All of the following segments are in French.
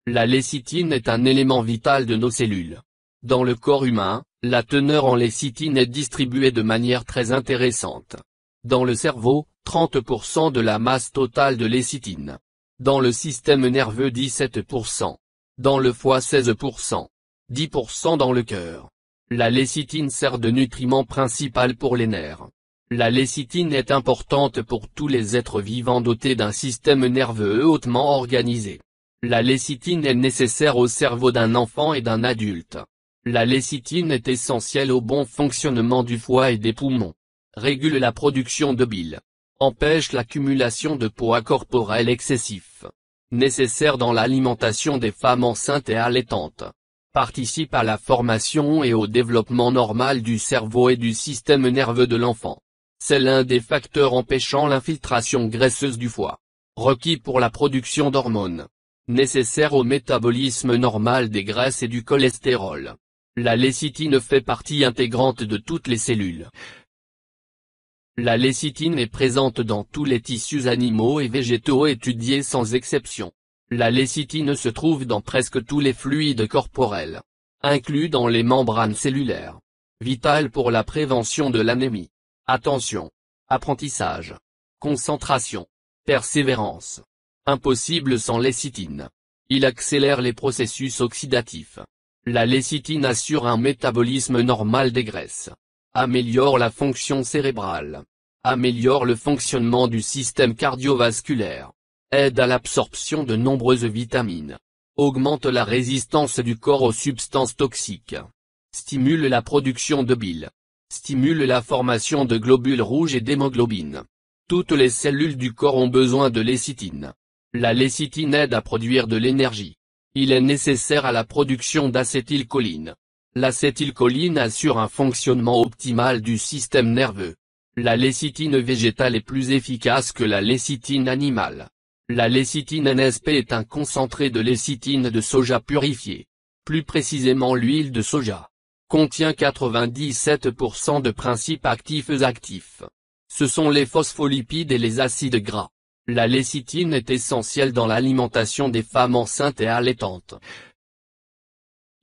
La lécithine est un élément vital de nos cellules. Dans le corps humain, la teneur en lécithine est distribuée de manière très intéressante. Dans le cerveau, 30% de la masse totale de lécithine. Dans le système nerveux 17%. Dans le foie 16%. 10% dans le cœur. La lécithine sert de nutriment principal pour les nerfs. La lécithine est importante pour tous les êtres vivants dotés d'un système nerveux hautement organisé. La lécithine est nécessaire au cerveau d'un enfant et d'un adulte. La lécithine est essentielle au bon fonctionnement du foie et des poumons. Régule la production de bile. Empêche l'accumulation de poids corporel excessif. Nécessaire dans l'alimentation des femmes enceintes et allaitantes. Participe à la formation et au développement normal du cerveau et du système nerveux de l'enfant. C'est l'un des facteurs empêchant l'infiltration graisseuse du foie. Requis pour la production d'hormones. Nécessaire au métabolisme normal des graisses et du cholestérol. La lécithine fait partie intégrante de toutes les cellules. La lécithine est présente dans tous les tissus animaux et végétaux étudiés sans exception. La lécithine se trouve dans presque tous les fluides corporels, inclus dans les membranes cellulaires. Vital pour la prévention de l'anémie. Attention. Apprentissage. Concentration. Persévérance. Impossible sans lécithine. Il accélère les processus oxydatifs. La lécithine assure un métabolisme normal des graisses. Améliore la fonction cérébrale. Améliore le fonctionnement du système cardiovasculaire. Aide à l'absorption de nombreuses vitamines. Augmente la résistance du corps aux substances toxiques. Stimule la production de bile. Stimule la formation de globules rouges et d'hémoglobine. Toutes les cellules du corps ont besoin de lécithine. La lécithine aide à produire de l'énergie. Il est nécessaire à la production d'acétylcholine. L'acétylcholine assure un fonctionnement optimal du système nerveux. La lécithine végétale est plus efficace que la lécithine animale. La lécithine NSP est un concentré de lécithine de soja purifié. Plus précisément l'huile de soja. Contient 97% de principes actifs. Ce sont les phospholipides et les acides gras. La lécithine est essentielle dans l'alimentation des femmes enceintes et allaitantes.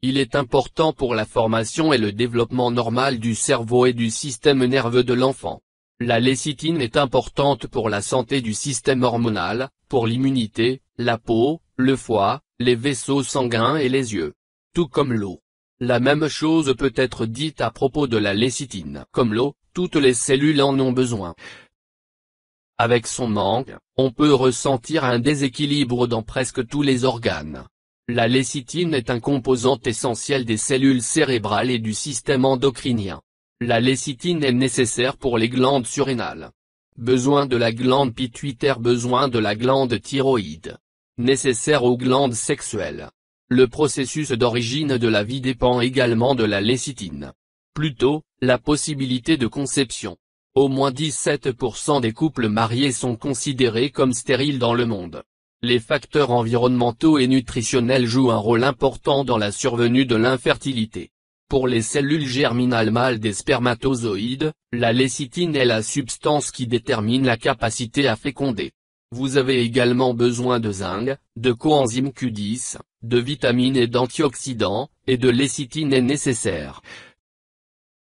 Il est important pour la formation et le développement normal du cerveau et du système nerveux de l'enfant. La lécithine est importante pour la santé du système hormonal, pour l'immunité, la peau, le foie, les vaisseaux sanguins et les yeux. Tout comme l'eau. La même chose peut être dite à propos de la lécithine. Comme l'eau, toutes les cellules en ont besoin. Avec son manque, on peut ressentir un déséquilibre dans presque tous les organes. La lécithine est un composant essentiel des cellules cérébrales et du système endocrinien. La lécithine est nécessaire pour les glandes surrénales. Besoin de la glande pituitaire. Besoin de la glande thyroïde. Nécessaire aux glandes sexuelles. Le processus d'origine de la vie dépend également de la lécithine. Plutôt, la possibilité de conception. Au moins 17% des couples mariés sont considérés comme stériles dans le monde. Les facteurs environnementaux et nutritionnels jouent un rôle important dans la survenue de l'infertilité. Pour les cellules germinales mâles des spermatozoïdes, la lécithine est la substance qui détermine la capacité à féconder. Vous avez également besoin de zinc, de coenzyme Q10, de vitamines et d'antioxydants, et de lécithine est nécessaire.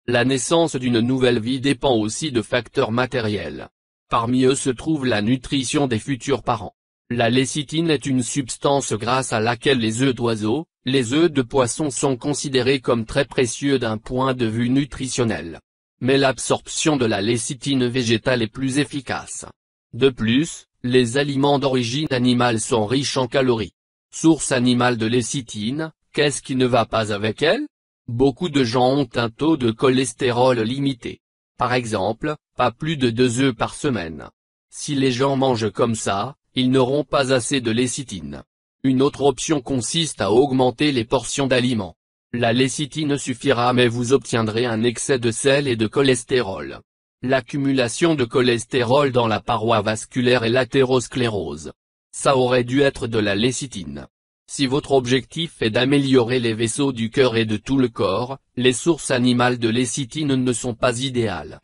La naissance d'une nouvelle vie dépend aussi de facteurs matériels. Parmi eux se trouve la nutrition des futurs parents. La lécithine est une substance grâce à laquelle les œufs d'oiseaux, les œufs de poisson sont considérés comme très précieux d'un point de vue nutritionnel. Mais l'absorption de la lécithine végétale est plus efficace. De plus, les aliments d'origine animale sont riches en calories. Source animale de lécithine, qu'est-ce qui ne va pas avec elle? Beaucoup de gens ont un taux de cholestérol limité. Par exemple, pas plus de 2 œufs par semaine. Si les gens mangent comme ça, ils n'auront pas assez de lécithine. Une autre option consiste à augmenter les portions d'aliments. La lécithine suffira mais vous obtiendrez un excès de sel et de cholestérol. L'accumulation de cholestérol dans la paroi vasculaire et l'athérosclérose. Ça aurait dû être de la lécithine. Si votre objectif est d'améliorer les vaisseaux du cœur et de tout le corps, les sources animales de lécithine ne sont pas idéales.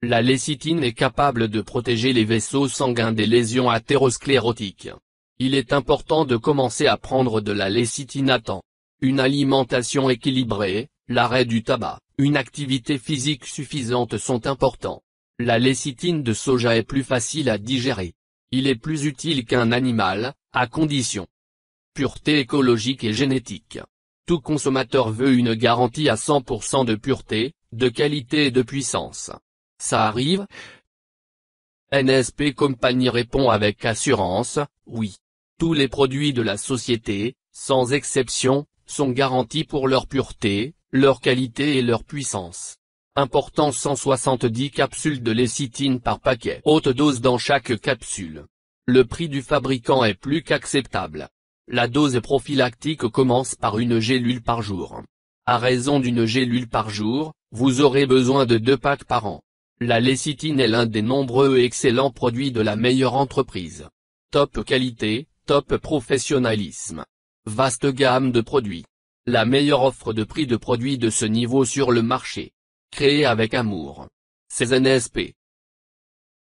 La lécithine est capable de protéger les vaisseaux sanguins des lésions athérosclérotiques. Il est important de commencer à prendre de la lécithine à temps. Une alimentation équilibrée, l'arrêt du tabac, une activité physique suffisante sont importants. La lécithine de soja est plus facile à digérer. Il est plus utile qu'un animal, à condition. Pureté écologique et génétique. Tout consommateur veut une garantie à 100% de pureté, de qualité et de puissance. Ça arrive? NSP Company répond avec assurance, oui. Tous les produits de la société, sans exception, sont garantis pour leur pureté, leur qualité et leur puissance. Important 170 capsules de lécithine par paquet. Haute dose dans chaque capsule. Le prix du fabricant est plus qu'acceptable. La dose prophylactique commence par une gélule par jour. À raison d'une gélule par jour, vous aurez besoin de 2 packs par an. La lécithine est l'un des nombreux et excellents produits de la meilleure entreprise. Top qualité, top professionnalisme. Vaste gamme de produits. La meilleure offre de prix de produits de ce niveau sur le marché. Créée avec amour. C'est NSP.